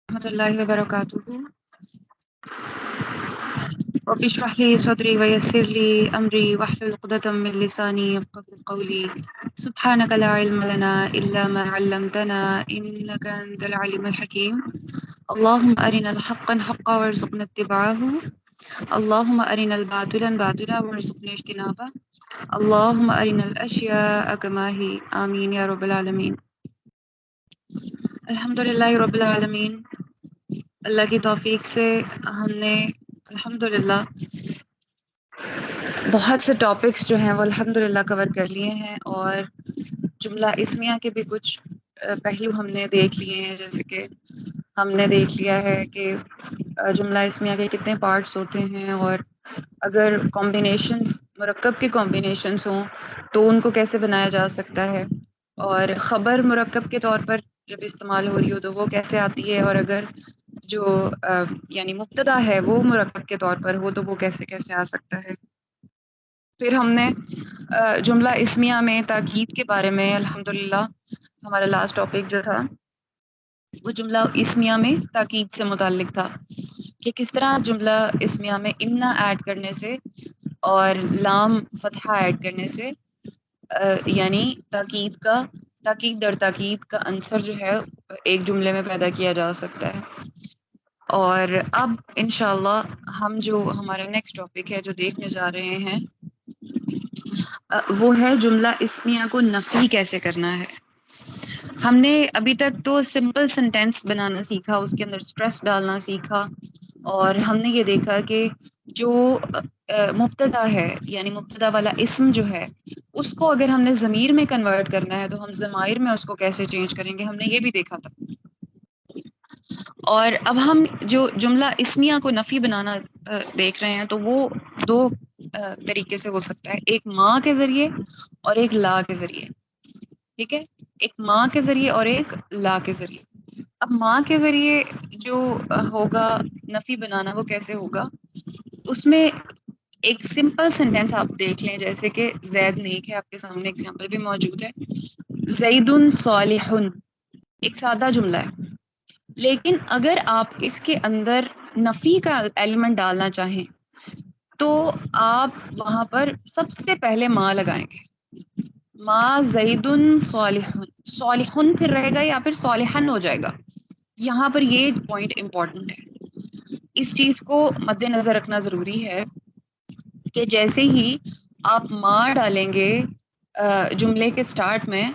ورحمۃ اللہ وبرکاتہ. رب اشرح لي صدري ويسر لي أمري واحلل عقدة من لساني يفقهوا قولي. سبحانك لا علم لنا إلا ما علمتنا إنك أنت العليم الحكيم. اللهم أرنا الحق حقا وارزقنا اتباعه. اللهم أرنا الباطل باطلا وارزقنا اجتنابه. اللهم أرنا الأشياء كما هي. آمين يا رب العالمين. الحمد للہ رب العالمین. اللہ کی توفیق سے ہم نے الحمدللہ بہت سے ٹاپکس جو ہیں وہ الحمدللہ کور کر لیے ہیں، اور جملہ اسمیہ کے بھی کچھ پہلو ہم نے دیکھ لیے ہیں. جیسے کہ ہم نے دیکھ لیا ہے کہ جملہ اسمیہ کے کتنے پارٹس ہوتے ہیں، اور اگر کمبینیشنز مرکب کے کمبینیشنز ہوں تو ان کو کیسے بنایا جا سکتا ہے، اور خبر مرکب کے طور پر جب استعمال ہو رہی ہو تو وہ کیسے آتی ہے، اور اگر جو یعنی مبتدا ہے وہ مرکب کے طور پر ہو تو وہ کیسے کیسے آ سکتا ہے. پھر ہم نے جملہ اسمیہ میں تاکید کے بارے میں الحمدللہ ہمارا لاسٹ ٹاپک جو تھا وہ جملہ اسمیہ میں تاکید سے متعلق تھا، کہ کس طرح جملہ اسمیہ میں انا ایڈ کرنے سے اور لام فتحہ ایڈ کرنے سے یعنی تاکید در تاکید کا عنصر جو ہے ایک جملے میں پیدا کیا جا سکتا ہے. اور اب انشاءاللہ ہم جو ہمارا نیکسٹ ٹاپک ہے جو دیکھنے جا رہے ہیں وہ ہے جملہ اسمیہ کو نفی کیسے کرنا ہے. ہم نے ابھی تک تو سمپل سینٹینس بنانا سیکھا، اس کے اندر سٹریس ڈالنا سیکھا، اور ہم نے یہ دیکھا کہ جو مبتدا ہے یعنی مبتدا والا اسم جو ہے اس کو اگر ہم نے ضمیر میں کنورٹ کرنا ہے تو ہم ضمائر میں اس کو کیسے چینج کریں گے، ہم نے یہ بھی دیکھا تھا. اور اب ہم جو جملہ اسمیہ کو نفی بنانا دیکھ رہے ہیں تو وہ دو طریقے سے ہو سکتا ہے، ایک ماں کے ذریعے اور ایک لا کے ذریعے. ٹھیک ہے، ایک ماں کے ذریعے اور ایک لا کے ذریعے. اب ماں کے ذریعے جو ہوگا نفی بنانا وہ کیسے ہوگا، اس میں ایک سمپل سینٹینس آپ دیکھ لیں، جیسے کہ زید نیک ہے، آپ کے سامنے اگزامپل بھی موجود ہے. زید صالح، ایک سادہ جملہ ہے، لیکن اگر آپ اس کے اندر نفی کا ایلیمنٹ ڈالنا چاہیں تو آپ وہاں پر سب سے پہلے ماں لگائیں گے. ماں زید صالح، صالحن پھر رہے گا یا پھر صالحن ہو جائے گا. یہاں پر یہ پوائنٹ امپورٹنٹ ہے، اس چیز کو مد نظر رکھنا ضروری ہے کہ جیسے ہی آپ ماں ڈالیں گے جملے کے سٹارٹ میں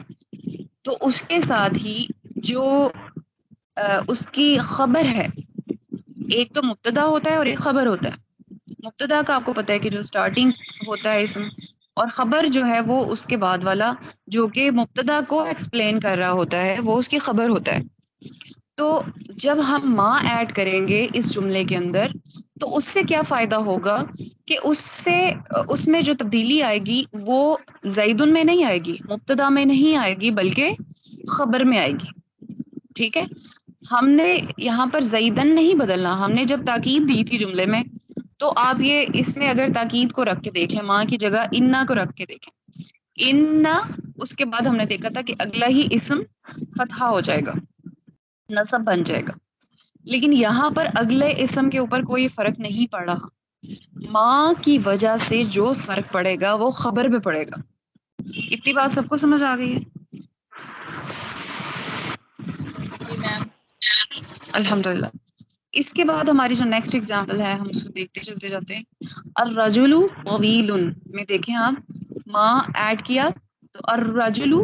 تو اس کے ساتھ ہی جو اس کی خبر ہے، ایک تو مبتدا ہوتا ہے اور ایک خبر ہوتا ہے. مبتدا کا آپ کو پتہ ہے کہ جو سٹارٹنگ ہوتا ہے اسم، اور خبر جو ہے وہ اس کے بعد والا جو کہ مبتدا کو ایکسپلین کر رہا ہوتا ہے وہ اس کی خبر ہوتا ہے. تو جب ہم ماں ایڈ کریں گے اس جملے کے اندر تو اس سے کیا فائدہ ہوگا کہ اس میں جو تبدیلی آئے گی وہ زیدن میں نہیں آئے گی، مبتدا میں نہیں آئے گی، بلکہ خبر میں آئے گی. ٹھیک ہے، ہم نے یہاں پر زیدن نہیں بدلنا، ہم نے جب تاکید دی تھی جملے میں تو آپ یہ اس میں اگر تاکید کو رکھ کے دیکھیں، ماں کی جگہ انا کو رکھ کے دیکھیں، انا اس کے بعد ہم نے دیکھا تھا کہ اگلا ہی اسم فتحہ ہو جائے گا، نصب بن جائے گا. لیکن یہاں پر اگلے اسم کے اوپر کوئی فرق نہیں پڑ رہا، ماں کی وجہ سے جو فرق پڑے گا وہ خبر پہ پڑے گا. اتنی بات سب کو سمجھ آ گئی ہے؟ جی میم. الحمدللہ. اس کے بعد ہماری جو نیکسٹ ایگزامپل ہے ہم اس کو دیکھتے چلتے جاتے ہیں. الرجل طویل میں دیکھیں آپ ماں ایڈ کیا تو الرجل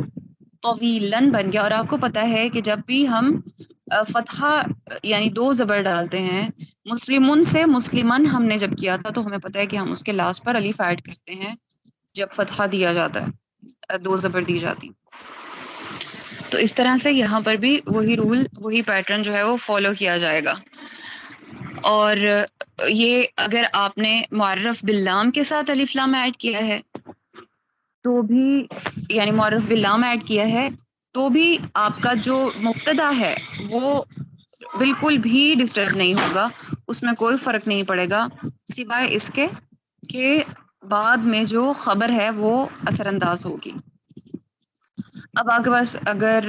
طویلن بن گیا. اور آپ کو پتا ہے کہ جب بھی ہم فتحہ یعنی دو زبر ڈالتے ہیں، مسلمن سے مسلمن ہم نے جب کیا تھا تو ہمیں پتا ہے کہ ہم اس کے لاسٹ پر الف ایڈ کرتے ہیں جب فتحہ دیا جاتا ہے، دو زبر دی جاتی. تو اس طرح سے یہاں پر بھی وہی رول وہی پیٹرن جو ہے وہ فالو کیا جائے گا. اور یہ اگر آپ نے معرف باللام کے ساتھ الف لام ایڈ کیا ہے تو بھی یعنی معرف باللام ایڈ کیا ہے تو بھی آپ کا جو مبتدا ہے وہ بالکل بھی ڈسٹرب نہیں ہوگا، اس میں کوئی فرق نہیں پڑے گا سوائے اس کے کہ بعد میں جو خبر ہے وہ اثر انداز ہوگی. اب آپ کے پاس اگر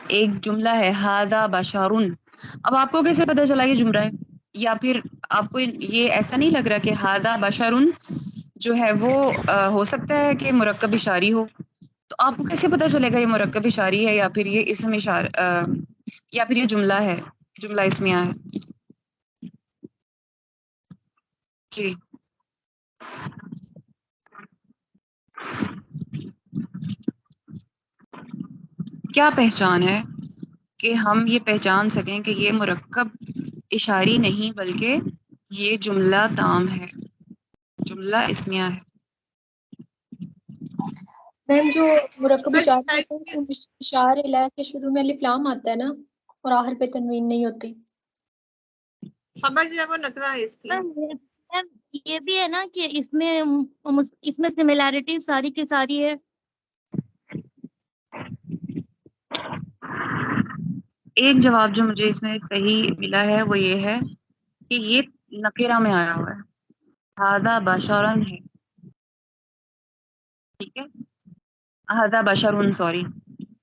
ایک جملہ ہے ھذا بشر، اب آپ کو کیسے پتہ چلا یہ جملہ ہے؟ یا پھر آپ کو یہ ایسا نہیں لگ رہا کہ ہادہ بشرن جو ہے وہ ہو سکتا ہے کہ مرکب اشاری ہو؟ تو آپ کو کیسے پتہ چلے گا یہ مرکب اشاری ہے یا پھر یہ اسم یا پھر یہ جملہ ہے، جملہ اسمیہ ہے؟ جی کیا پہچان ہے کہ ہم یہ پہچان سکیں کہ یہ مرکب اشاری نہیں بلکہ یہ جملہ تام ہے، جملہ اسمیہ ہے؟ میم جو مرکب اشارے ہوتے ہیں ان اشارے الہ کے شروع میں الف لام آتا ہے نا اور آخر پہ تنوین نہیں ہوتی. خبر جو ہے وہ نکرا ہے اس کی. میم یہ بھی ہے نا کہ اس میں سملیرٹی ساری کی ساری ہے. ایک جواب جو مجھے اس میں صحیح ملا ہے وہ یہ ہے کہ یہ نکرہ میں آیا ہوا ہے، ہادہ بشرن ہے، ٹھیک ہے، ہادہ بشرن سوری.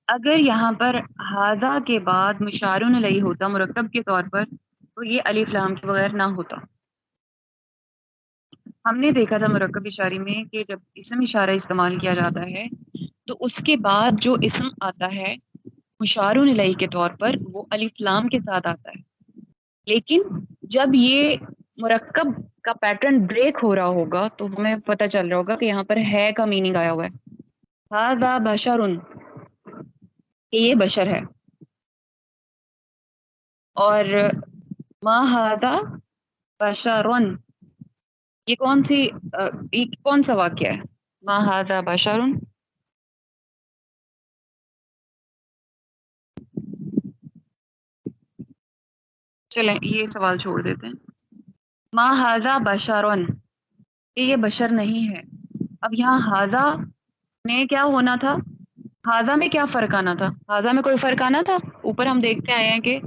اگر یہاں پر ہادہ کے بعد مشارن الیہ ہوتا مرکب کے طور پر تو یہ الف لام کے بغیر نہ ہوتا. ہم نے دیکھا تھا مرکب اشاری میں کہ جب اسم اشارہ استعمال کیا جاتا ہے تو اس کے بعد جو اسم آتا ہے مشار الیہ کے طور پر وہ الف لام کے ساتھ آتا ہے. لیکن جب یہ مرکب کا پیٹرن بریک ہو رہا ہوگا تو ہمیں پتہ چل رہا ہوگا کہ یہاں پر ہے کا میننگ آیا ہوا ہے، ھذا بشرن، کہ یہ بشر ہے. اور ما ھذا بشرن یہ کون سا واقعہ ہے؟ ما ھذا بشرن، چلیں یہ سوال چھوڑ دیتے ہیں. ما ھذا بشرن کہ یہ بشر نہیں ہے. اب یہاں ھذا میں کیا ہونا تھا؟ ھذا میں کیا فرق آنا تھا؟ ھذا میں کوئی فرق آنا تھا؟ اوپر ہم دیکھتے آئے ہیں کہ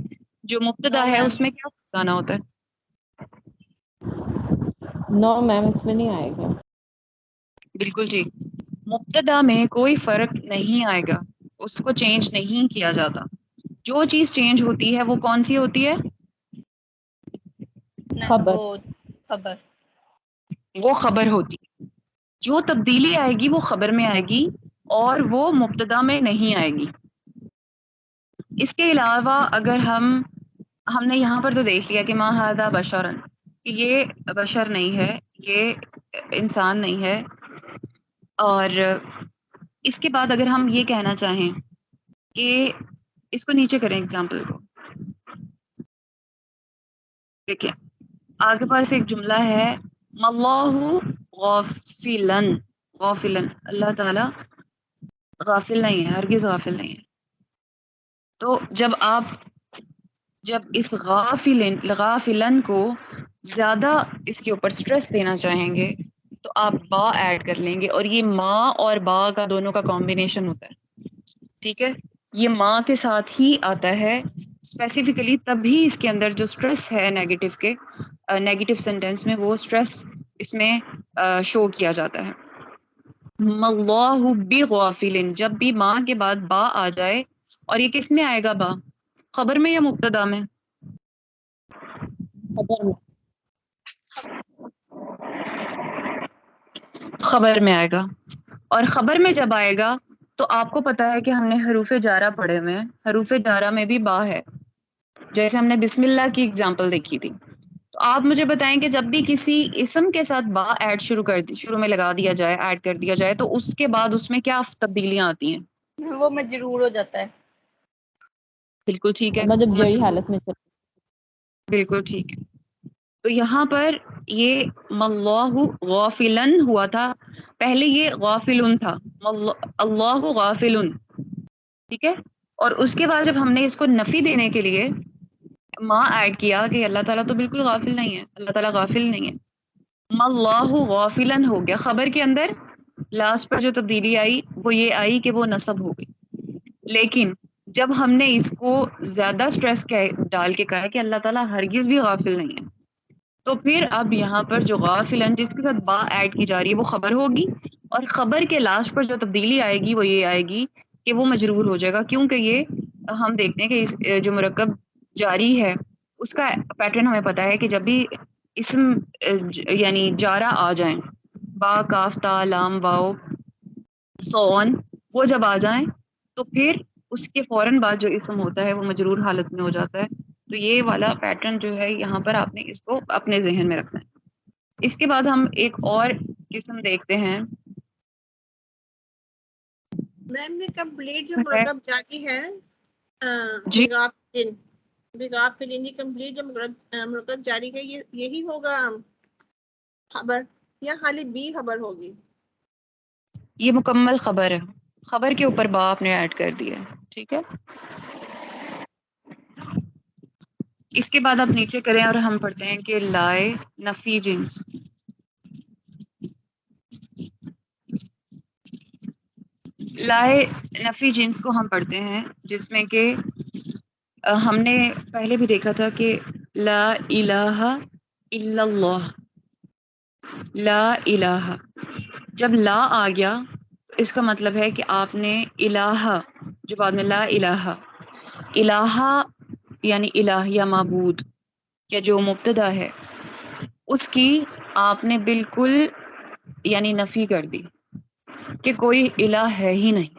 جو مبتدا No ہے ma'am. اس میں کیا فرق آنا ہوتا ہے؟ نو میم اس میں نہیں آئے گا. بالکل ٹھیک، مبتدا میں کوئی فرق نہیں آئے گا، اس کو چینج نہیں کیا جاتا. جو چیز چینج ہوتی ہے وہ کون سی ہوتی ہے؟ خبر. وہ خبر. وہ خبر ہوتی ہے. جو تبدیلی آئے گی وہ خبر میں آئے گی اور وہ مبتدا میں نہیں آئے گی. اس کے علاوہ اگر ہم نے یہاں پر تو دیکھ لیا کہ ما ھذا بشرن، کہ یہ بشر نہیں ہے، یہ انسان نہیں ہے. اور اس کے بعد اگر ہم یہ کہنا چاہیں کہ اس کو نیچے کریں ایگزامپل کو، دیکھیں آگے پاس ایک جملہ ہے اللہ غافلن، غافلن اللہ تعالی غافل نہیں ہے، ہرگز غافل نہیں ہے. تو جب اس غافلن کو زیادہ اس کے اوپر سٹریس دینا چاہیں گے تو آپ با ایڈ کر لیں گے، اور یہ ماں اور با کا دونوں کا کمبینیشن ہوتا ہے، ٹھیک ہے. یہ ماں کے ساتھ ہی آتا ہے اسپیسیفکلی، تبھی اس کے اندر جو سٹریس ہے نیگیٹو کے نیگیٹو سینٹینس میں وہ سٹریس اس میں شو کیا جاتا ہے. اللہ بغافل، جب بھی ماں کے بعد با آ جائے، اور یہ کس میں آئے گا با؟ خبر میں یا مبتدا میں؟ خبر میں. خبر میں آئے گا. اور خبر میں جب آئے گا تو آپ کو پتا ہے کہ ہم نے حروف جارہ پڑھے ہوئے ہیں، حروف جارہ میں بھی با ہے، جیسے ہم نے بسم اللہ کی اگزامپل دیکھی تھی. تو آپ مجھے بتائیں کہ جب بھی کسی اسم کے ساتھ با ایڈ شروع میں لگا دیا جائے، ایڈ کر دیا جائے، تو اس کے بعد اس میں کیا تبدیلیاں آتی ہیں؟ وہ مجرور ہو جاتا ہے. بالکل ٹھیک ہے، مطلب جئی مجرور، حالت میں چل. بالکل ٹھیک ہے. تو یہاں پر یہ اللہ غافلن ہوا تھا، پہلے یہ غافلن تھا، اللہ غافلن، ٹھیک ہے. اور اس کے بعد جب ہم نے اس کو نفی دینے کے لیے ماں ایڈ کیا کہ اللہ تعالیٰ تو بالکل غافل نہیں ہے، اللہ تعالیٰ غافل نہیں ہے، اللہ غافلن ہو گیا. خبر کے اندر لاسٹ پر جو تبدیلی آئی وہ یہ آئی کہ وہ نصب ہو گئی. لیکن جب ہم نے اس کو زیادہ سٹریس ڈال کے کہا کہ اللہ تعالیٰ ہرگز بھی غافل نہیں ہے، تو پھر اب یہاں پر جو غافلن جس کے ساتھ با ایڈ کی جا رہی ہے وہ خبر ہوگی، اور خبر کے لاسٹ پر جو تبدیلی آئے گی وہ یہ آئے گی کہ وہ مجرور ہو جائے گا، کیونکہ یہ ہم دیکھتے ہیں کہ جو مرکب جاری ہے اس کا پیٹرن ہمیں پتا ہے کہ جب بھی اسم یعنی جارہ آ جائیں، با کاف تا لام واو سو آن، وہ جب آ جائیں تو پھر اس کے فوراً بعد جو اسم ہوتا ہے وہ مجرور حالت میں ہو جاتا ہے. تو یہ والا پیٹرن جو ہے یہاں پر آپ نے اس کو اپنے ذہن میں رکھنا ہے. اس کے بعد ہم ایک اور قسم دیکھتے ہیں. میم نے کمپلیٹ جو مرکب جاری ہے جی بغاف فلنی کمپلیٹ جو مرکب جاری ہے یہی ہوگا خبر یا خالی بی خبر ہوگی؟ یہ مکمل خبر ہے، خبر کے اوپر با آپ نے ایڈ کر دیا ہے. ٹھیک ہے، اس کے بعد آپ نیچے کریں اور ہم پڑھتے ہیں کہ لائے نفی جنس. لائے نفی جنس کو ہم پڑھتے ہیں جس میں کہ ہم نے پہلے بھی دیکھا تھا کہ لا الہ الا اللہ، لا الہ، جب لا آ گیا اس کا مطلب ہے کہ آپ نے الہ جو بعد میں لا الہ، الہ یعنی الہ یا معبود یا جو مبتدا ہے اس کی آپ نے بالکل یعنی نفی کر دی کہ کوئی الہ ہے ہی نہیں.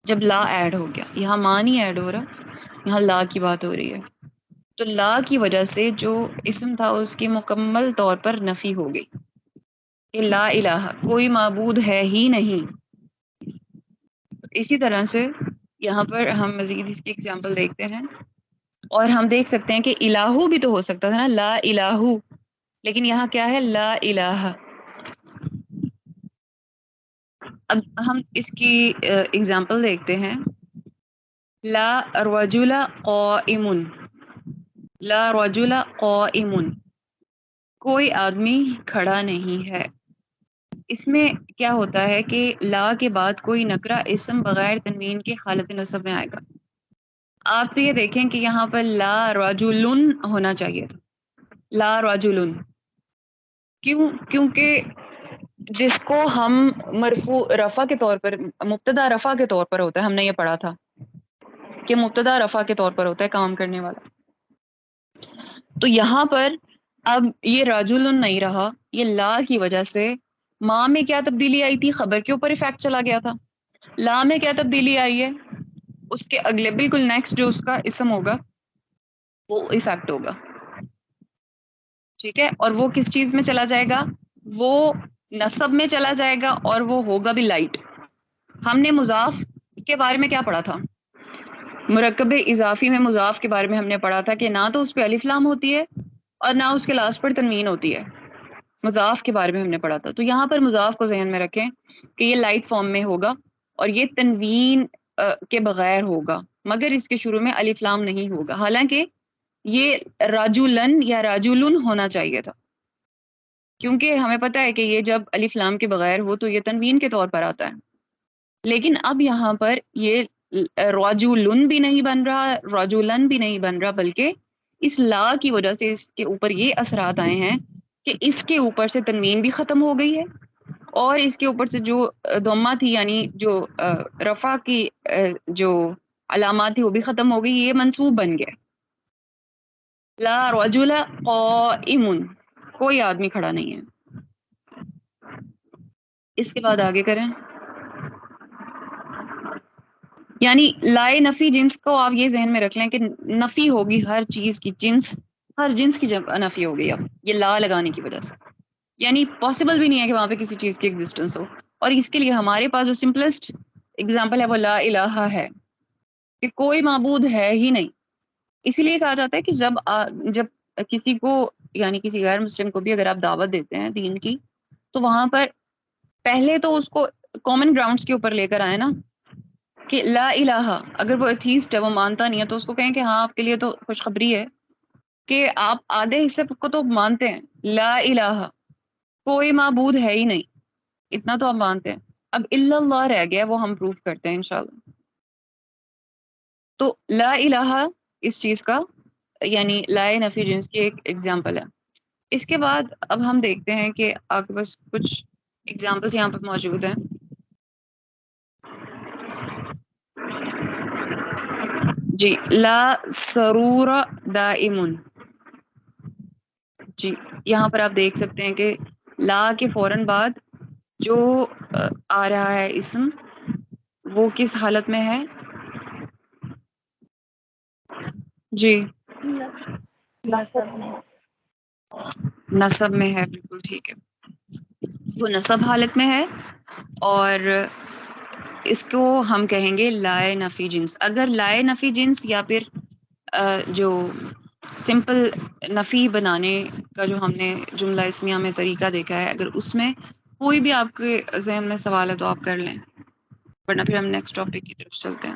جب لا ایڈ ہو گیا، یہاں ماں نہیں ایڈ ہو رہا، یہاں لا کی بات ہو رہی ہے. تو لا کی وجہ سے جو اسم تھا اس کی مکمل طور پر نفی ہو گئی کہ لا الہ، کوئی معبود ہے ہی نہیں. اسی طرح سے یہاں پر ہم مزید اس کی ایگزامپل دیکھتے ہیں اور ہم دیکھ سکتے ہیں کہ الہو بھی تو ہو سکتا تھا نا، لا الہو، لیکن یہاں کیا ہے لا الہ. اب ہم اس کی ایگزامپل دیکھتے ہیں. لا رجل قائم، لا رجل قائم، کوئی آدمی کھڑا نہیں ہے. اس میں کیا ہوتا ہے کہ لا کے بعد کوئی نکرہ اسم بغیر تنوین کے حالت نصب میں آئے گا. آپ یہ دیکھیں کہ یہاں پر لا رجلن ہونا چاہیے تھا، لا رجلن. کیونکہ جس کو ہم مرفوع رفع کے طور پر، مبتدا رفع کے طور پر ہوتا ہے، ہم نے یہ پڑھا تھا کہ مبتدا رفع کے طور پر ہوتا ہے کام کرنے والا. تو یہاں پر اب یہ راجل نہیں رہا، یہ لا کی وجہ سے ماں میں کیا تبدیلی آئی تھی، خبر کے اوپر ایفیکٹ چلا گیا تھا. لا میں کیا تبدیلی آئی ہے، اس کے اگلے بالکل نیکسٹ جو اس کا اسم ہوگا وہ ایفیکٹ ہوگا. ٹھیک ہے، اور وہ کس چیز میں چلا جائے گا، وہ نصب میں چلا جائے گا اور وہ ہوگا بھی لائٹ. ہم نے مضاف کے بارے میں کیا پڑھا تھا، مرکب اضافی میں مضاف کے بارے میں ہم نے پڑھا تھا کہ نہ تو اس پہ الف لام ہوتی ہے اور نہ اس کے لاسٹ پر تنوین ہوتی ہے. مضاف کے بارے میں ہم نے پڑھا تھا. تو یہاں پر مضاف کو ذہن میں رکھیں کہ یہ لائٹ فارم میں ہوگا اور یہ تنوین کے بغیر ہوگا، مگر اس کے شروع میں الف لام نہیں ہوگا. حالانکہ یہ راجولن یا راجولن ہونا چاہیے تھا، کیونکہ ہمیں پتہ ہے کہ یہ جب الف لام کے بغیر ہو تو یہ تنوین کے طور پر آتا ہے. لیکن اب یہاں پر یہ راجولن بھی نہیں بن رہا، راجولن بھی نہیں بن رہا، بلکہ اس لا کی وجہ سے اس کے اوپر یہ اثرات آئے ہیں کہ اس کے اوپر سے تنوین بھی ختم ہو گئی ہے اور اس کے اوپر سے جو ضمہ تھی یعنی جو رفع کی جو علامات تھی وہ بھی ختم ہو گئی، یہ منصوب بن گیا. لا رجل قائم، کوئی آدمی کھڑا نہیں ہے. اس کے بعد آگے کریں، یعنی لائے نفی جنس کو آپ یہ ذہن میں رکھ لیں کہ نفی ہوگی ہر چیز کی، جنس ہر جنس کی نفی ہو گئی اب یہ لا لگانے کی وجہ سے. یعنی پاسبل بھی نہیں ہے کہ وہاں پہ کسی چیز کی ایگزسٹنس ہو، اور اس کے لیے ہمارے پاس جو سمپلسٹ ایگزامپل ہے وہ لا الہ ہے کہ کوئی معبود ہے ہی نہیں. اسی لیے کہا جاتا ہے کہ جب کسی کو یعنی کسی غیر مسلم کو بھی اگر آپ دعوت دیتے ہیں دین کی تو وہاں پر پہلے تو اس کو کامن گراؤنڈز کے اوپر لے کر آئے نا کہ لا الہ. اگر وہ ایتھیسٹ ہے، وہ مانتا نہیں ہے، تو اس کو کہیں کہ ہاں آپ کے لیے تو خوشخبری ہے کہ آپ آدھے حصے کو تو مانتے ہیں، لا الہ، کوئی معبود ہے ہی نہیں، اتنا تو آپ مانتے ہیں. اب الا اللہ رہ گیا، وہ ہم پروف کرتے ہیں انشاءاللہ. تو لا الہ اس چیز کا یعنی لائے نفی جنس کی ایک ایگزامپل ہے. اس کے بعد اب ہم دیکھتے ہیں کہ آپ کے پاس کچھ ایگزامپلس یہاں پر موجود ہیں. جی لا سرور دائمن. جی یہاں پر آپ دیکھ سکتے ہیں کہ لا کے فوراً بعد جو آ رہا ہے اسم وہ کس حالت میں ہے؟ جی نصب میں. نصب میں ہے، بالکل ٹھیک ہے، وہ نصب حالت میں ہے اور اس کو ہم کہیں گے لائے نفی جنس. اگر لائے نفی جنس یا پھر جو سمپل نفی بنانے کا جو ہم نے جملہ اسمیہ میں طریقہ دیکھا ہے، اگر اس میں کوئی بھی آپ کے ذہن میں سوال ہے تو آپ کر لیں، ورنہ پھر ہم نیکسٹ ٹاپک کی طرف چلتے ہیں.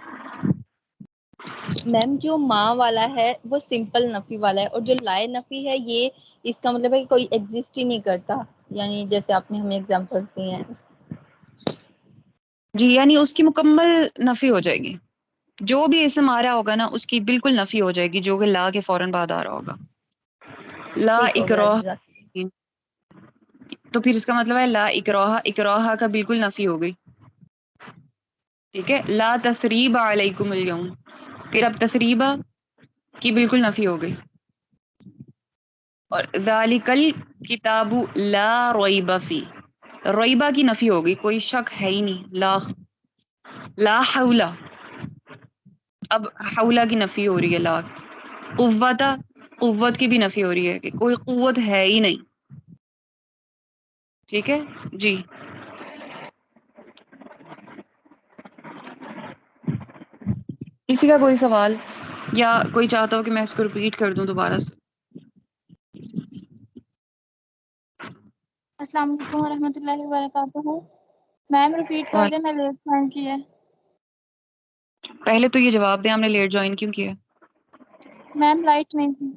میم جو ماں والا ہے وہ سمپل نفی والا ہے، اور جو لائے نفی ہے یہ اس کا مطلب ہے کہ کوئی ایگزسٹ ہی نہیں کرتا، یعنی جیسے آپ نے ہمیں ایگزامپلس دی ہیں. جی یعنی اس کی مکمل نفی ہو جائے گی، جو بھی اسم آ رہا ہوگا نا اس کی بالکل نفی ہو جائے گی، جو کہ لا کے فوراً بعد آ رہا ہوگا. لا ٹھیک ہو گیا اکراہ، جزاک. تو پھر اس کا مطلب ہے لا اکراہ، اکراہ کا بالکل نفی ہو گئی. ٹھیک ہے، لا تثریب علیکم اليوم، پھر اب تثریبہ کی بالکل نفی ہو گئی. اور ذالک الکتاب لا ریب فی، ریبہ کی نفی ہو گئی، کوئی شک ہے ہی نہیں. لا حول، اب حولہ کی نفی ہو رہی ہے. لا قوت، قوت کی بھی نفی ہو رہی ہے کہ کوئی قوت ہے ہی نہیں. ٹھیک ہے جی. کسی کا کوئی سوال یا کوئی چاہتا ہو کہ میں اس کو ریپیٹ کر دوں دوبارہ سے؟ السلام علیکم ورحمۃ اللہ وبرکاتہ. میم ریپیٹ کر دیں، میں لیٹ جوائن کی ہے. پہلے تو یہ جواب دیں، ہم نے لیٹ جوائن کیوں کیا؟ میم لائٹ نہیں تھی.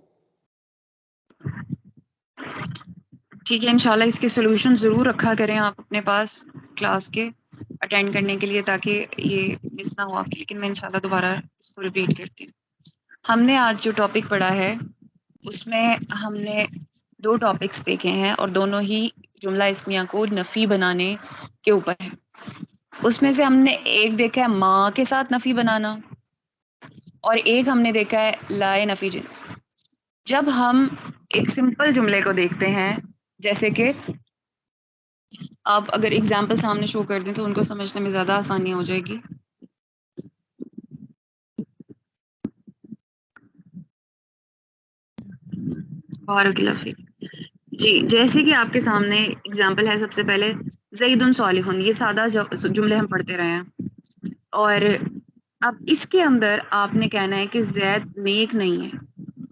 ٹھیک ہے، انشاءاللہ اس کے سولوشن ضرور رکھا کریں آپ اپنے پاس کلاس کے اٹینڈ کرنے کے لیے، تاکہ یہ مس نہ ہو آپ کی. لیکن میں انشاءاللہ دوبارہ اس کو ریپیٹ کرتی ہوں. ہم نے آج جو ٹاپک پڑھا ہے اس میں ہم نے 2 ٹاپکس دیکھے ہیں، اور دونوں ہی جملہ اسمیہ کو نفی بنانے کے اوپر ہے. اس میں سے ہم نے ایک دیکھا ہے ماں کے ساتھ نفی بنانا، اور ایک ہم نے دیکھا ہے لائے نفی جنس. جب ہم ایک سمپل جملے کو دیکھتے ہیں، جیسے کہ آپ اگر اگزامپل سامنے شو کر دیں تو ان کو سمجھنے میں زیادہ آسانی ہو جائے گی. بارک اللہ فیک. جی جیسے کہ آپ کے سامنے اگزامپل ہے، سب سے پہلے زید صالح، یہ سادہ جملے ہم پڑھتے رہے ہیں، اور اب اس کے اندر آپ نے کہنا ہے کہ زید نیک نہیں ہے.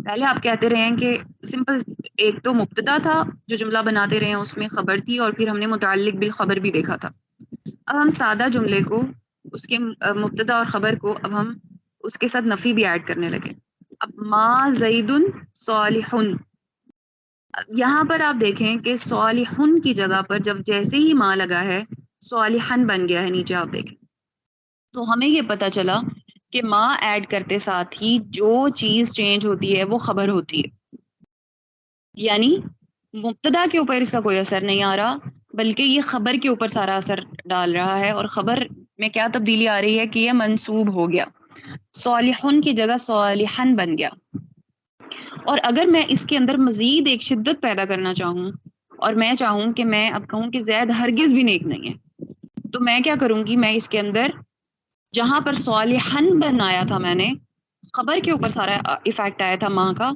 پہلے آپ کہتے رہے ہیں کہ سمپل ایک تو مبتدا تھا جو جملہ بناتے رہے ہیں، اس میں خبر تھی، اور پھر ہم نے متعلق بالخبر بھی دیکھا تھا. اب ہم سادہ جملے کو، اس کے مبتدا اور خبر کو، اب ہم اس کے ساتھ نفی بھی ایڈ کرنے لگے. اب ما زید صالح، یہاں پر آپ دیکھیں کہ صالحن کی جگہ پر جب جیسے ہی ماں لگا ہے صالحن بن گیا ہے. نیچے آپ دیکھیں تو ہمیں یہ پتا چلا کہ ماں ایڈ کرتے ساتھ ہی جو چیز چینج ہوتی ہے وہ خبر ہوتی ہے. یعنی مبتدا کے اوپر اس کا کوئی اثر نہیں آ رہا، بلکہ یہ خبر کے اوپر سارا اثر ڈال رہا ہے. اور خبر میں کیا تبدیلی آ رہی ہے کہ یہ منصوب ہو گیا، صالحن کی جگہ صالحن بن گیا. اور اگر میں اس کے اندر مزید ایک شدت پیدا کرنا چاہوں، اور میں چاہوں کہ میں اب کہوں کہ زید ہرگز بھی نیک نہیں ہے، تو میں کیا کروں گی، میں اس کے اندر جہاں پر صالحن بنایا تھا میں نے، خبر کے اوپر سارا ایفیکٹ آیا تھا ماں کا،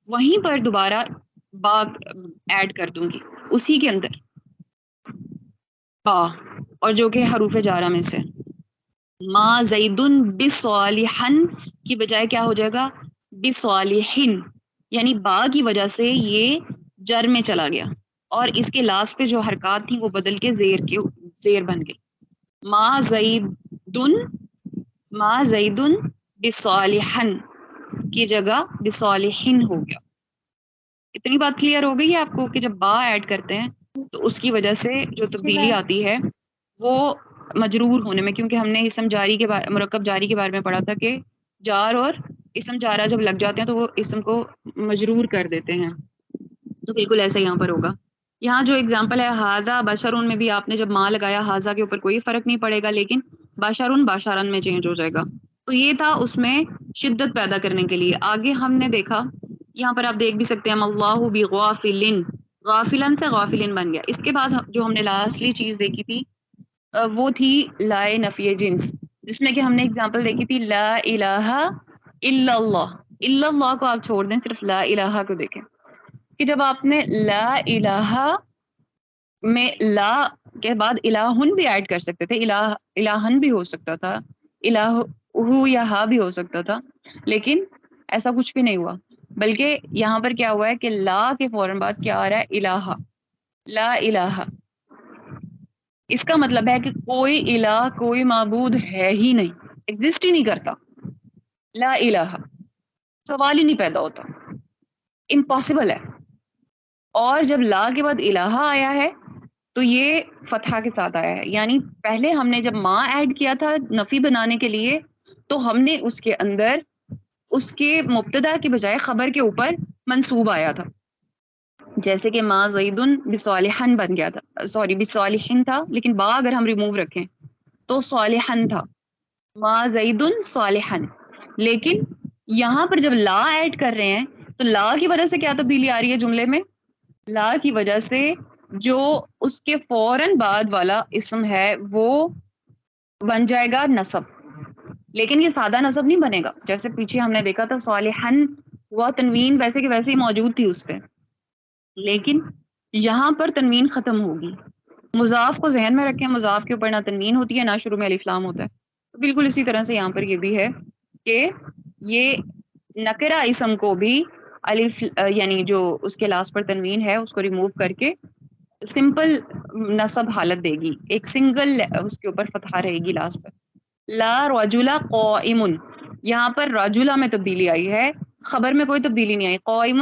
وہیں پر دوبارہ با ایڈ کر دوں گی اسی کے اندر، با، اور جو کہ حروف جارہ میں سے ما زیدن بصالحن کی بجائے کیا ہو جائے گا، بصالحن. یعنی با کی وجہ سے یہ جر میں چلا گیا، اور اس کے لاسٹ پہ جو حرکات تھیں وہ بدل کے زیر بن گئی. ما زیدن بصالحن کی جگہ بصالحن ہو گیا. اتنی بات کلیئر ہو گئی ہے آپ کو کہ جب با ایڈ کرتے ہیں تو اس کی وجہ سے جو جی تبدیلی میم. آتی ہے وہ مجرور ہونے میں، کیونکہ ہم نے اسم جاری کے مرکب جاری کے بارے میں پڑھا تھا کہ جار اور اسم جارہ جب لگ جاتے ہیں تو وہ اسم کو مجرور کر دیتے ہیں. تو بالکل ایسا یہاں پر ہوگا. یہاں جو اگزامپل ہے ہاذا بشرون میں بھی آپ نے جب ماں لگایا ہاذا کے اوپر کوئی فرق نہیں پڑے گا، لیکن بشرون باشارن میں چینج ہو جائے گا. تو یہ تھا اس میں شدت پیدا کرنے کے لیے. آگے ہم نے دیکھا یہاں پر آپ دیکھ بھی سکتے ہیں اللہ بغافلن، غافلن سے غافلن بن گیا. اس کے بعد جو ہم نے لاسٹلی چیز دیکھی تھی وہ تھی لائے نفی جنس، جس میں کہ ہم نے اگزامپل دیکھی تھی لا الہ الا اللہ. الا اللہ کو آپ چھوڑ دیں، صرف لا الہ کو دیکھیں کہ جب آپ نے لا الہ میں لا کے بعد الہن بھی ایڈ کر سکتے تھے، الہن بھی ہو سکتا تھا، الہ یا ہا بھی ہو سکتا تھا، لیکن ایسا کچھ بھی نہیں ہوا. بلکہ یہاں پر کیا ہوا ہے کہ لا کے فوراً بعد کیا آ رہا ہے؟ الہ. لا الہ، اس کا مطلب ہے کہ کوئی الہ، کوئی معبود ہے ہی نہیں، ایگزسٹ ہی نہیں کرتا. لا الہ، سوال ہی نہیں پیدا ہوتا، امپاسبل ہے. اور جب لا کے بعد الہ آیا ہے تو یہ فتحہ کے ساتھ آیا ہے. یعنی پہلے ہم نے جب ماں ایڈ کیا تھا نفی بنانے کے لیے تو ہم نے اس کے اندر اس کے مبتدا کی بجائے خبر کے اوپر منصوب آیا تھا، جیسے کہ ما زیدن بصالحن بن گیا تھا، سوری بصالحن تھا، لیکن با اگر ہم ریموو رکھیں تو صالحن تھا، ما زیدن صالحن. لیکن یہاں پر جب لا ایڈ کر رہے ہیں تو لا کی وجہ سے کیا تبدیلی آ رہی ہے جملے میں؟ لا کی وجہ سے جو اس کے فوراً بعد والا اسم ہے وہ بن جائے گا نصب. لیکن یہ سادہ نصب نہیں بنے گا، جیسے پیچھے ہم نے دیکھا تھا صالحن وہ تنوین ویسے کہ ویسے ہی موجود تھی اس پہ، لیکن یہاں پر تنوین ختم ہوگی. مضاف کو ذہن میں رکھیں، مضاف کے اوپر نہ تنوین ہوتی ہے نہ شروع میں الف لام ہوتا ہے. تو بالکل اسی طرح سے یہاں پر یہ بھی ہے کہ یہ نکرہ اسم کو بھی الف یعنی جو اس کے لاسٹ پر تنوین ہے اس کو ریموو کر کے سمپل نصب حالت دے گی، ایک سنگل اس کے اوپر فتحہ رہے گی لاسٹ پر. لا رجل قائم، یہاں پر رجلا میں تبدیلی آئی ہے، خبر میں کوئی تبدیلی نہیں آئی. قائم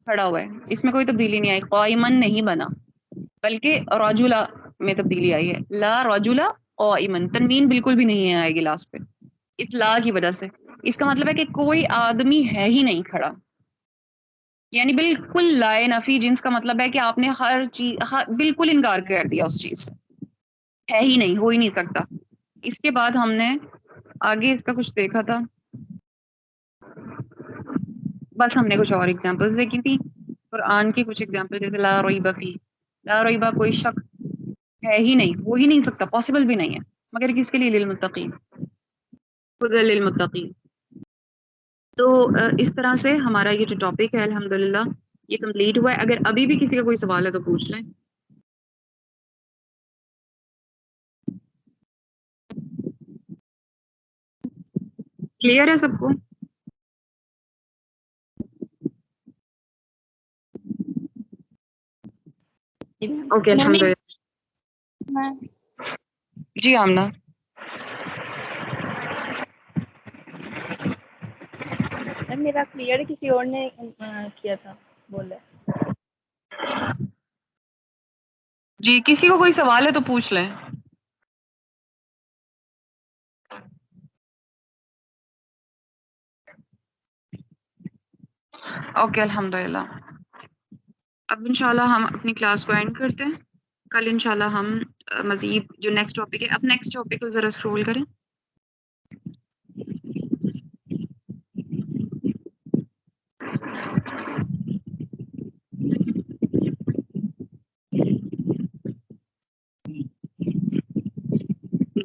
کھڑا ہوا ہے، اس میں کوئی تبدیلی نہیں آئی، قائمن نہیں بنا، بلکہ رجلا میں تبدیلی آئی ہے. لا رجلا قائمن، تنوین بالکل بھی نہیں آئے گی لاسٹ پہ اس لا کی وجہ سے. اس کا مطلب ہے کہ کوئی آدمی ہے ہی نہیں کھڑا، یعنی بالکل لائے نفی جنس کا مطلب ہے کہ آپ نے ہر چیز بالکل انکار کر دیا اس چیز سے، ہے ہی نہیں، ہو ہی نہیں سکتا. اس کے بعد ہم نے آگے اس کا کچھ دیکھا تھا، بس ہم نے کچھ اور ایگزامپلس دیکھی تھی قرآن کی، کچھ ایگزامپل جیسے لا ریب فی، لا ریبہ کوئی شک ہے ہی نہیں، ہو ہی نہیں سکتا، پاسبل بھی نہیں ہے، مگر کس کے لیے؟ للمتقین، خدا للمتقین. تو اس طرح سے ہمارا یہ جو ٹاپک ہے الحمدللہ یہ کمپلیٹ ہوا ہے. اگر ابھی بھی کسی کا کوئی سوال ہے تو پوچھ لیں. کلیئر ہے سب کو؟ اوکے الحمدللہ. میم جی آمنہ. میرا کلیئر کسی اور نے کیا تھا بولا. جی کسی کو کوئی سوال ہے تو پوچھ لیں. اوکے الحمدللہ. اب انشاءاللہ ہم اپنی کلاس کو اینڈ کرتے ہیں. کل انشاءاللہ ہم مزید جو نیکسٹ ٹاپک ہے، اب نیکسٹ ٹاپک کو ذرا اسکرول کریں.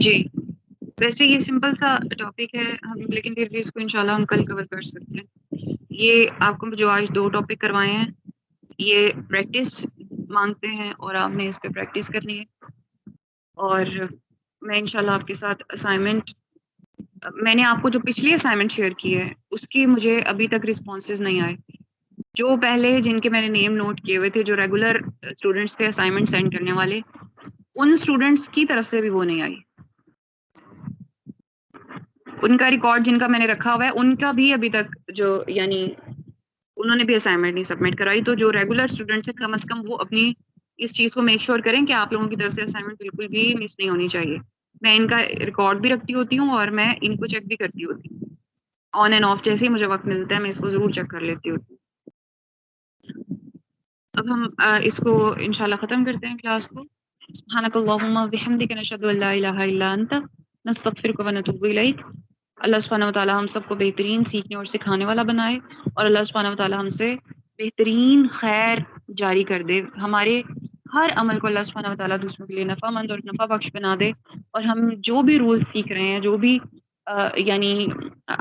جی ویسے یہ سمپل سا ٹاپک ہے ہم، لیکن پھر بھی اس کو انشاءاللہ ہم کل کور کر سکتے ہیں. یہ آپ کو جو آج 2 ٹاپک کروائے ہیں یہ پریکٹس مانگتے ہیں اور آپ نے اس پہ پریکٹس کرنی ہے. اور میں انشاءاللہ آپ کے ساتھ اسائنمنٹ، میں نے آپ کو جو پچھلی اسائنمنٹ شیئر کی ہے اس کی مجھے ابھی تک رسپانسز نہیں آئے. جو پہلے جن کے میں نے نیم نوٹ کیے ہوئے تھے، جو ریگولر اسٹوڈنٹس تھے اسائنمنٹ سینڈ کرنے والے، ان اسٹوڈنٹس کی طرف سے بھی وہ نہیں آئی. ان کا ریکارڈ جن کا میں نے رکھا ہوا ہے ان کا بھی ابھی تک جو یعنی انہوں نے بھی اسائنمنٹ نہیں سبمٹ کرائی. تو جو ریگولر اسٹوڈنٹس ہیں کم از کم وہ اپنی اس چیز کو میک شیور کریں کہ آپ لوگوں کی طرف سے اسائنمنٹ بالکل بھی مس نہیں ہونی چاہیے. میں ان کا ریکارڈ بھی رکھتی ہوتی ہوں اور میں ان کو چیک بھی کرتی ہوتی ہوں آن اینڈ آف، جیسے ہی مجھے وقت ملتا ہے میں اس کو ضرور چیک کر لیتی ہوتی ہوں. اب ہم اس کو انشاءاللہ ختم کرتے ہیں کلاس کو. سبحانک اللہم و بحمدک، نشہد ان لا الہ الا انت، نستغفرک و نتوب الیک. اللہ سبحانہ و تعالیٰ ہم سب کو بہترین سیکھنے اور سکھانے والا بنائے، اور اللہ سبحانہ و تعالیٰ ہم سے بہترین خیر جاری کر دے، ہمارے ہر عمل کو اللہ سبحانہ و تعالیٰ دوسروں کے لیے نفع مند اور نفع بخش بنا دے، اور ہم جو بھی رول سیکھ رہے ہیں، جو بھی یعنی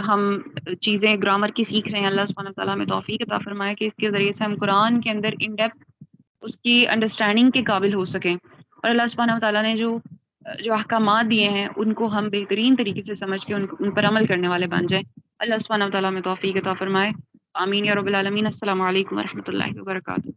ہم چیزیں گرامر کی سیکھ رہے ہیں، اللہ سبحانہ و تعالیٰ ہمیں توفیق عطا فرمائے کہ اس کے ذریعے سے ہم قرآن کے اندر ان ڈیپتھ اس کی انڈرسٹینڈنگ کے قابل ہو سکیں، اور اللہ سبحانہ و تعالیٰ نے جو احکامات دیے ہیں ان کو ہم بہترین طریقے سے سمجھ کے ان پر عمل کرنے والے بن جائیں۔ اللہ سبحانہ و تعالیٰ ہمیں توفیق عطا فرمائے۔ آمین یا رب العالمین۔ السلام علیکم ورحمۃ اللہ وبرکاتہ۔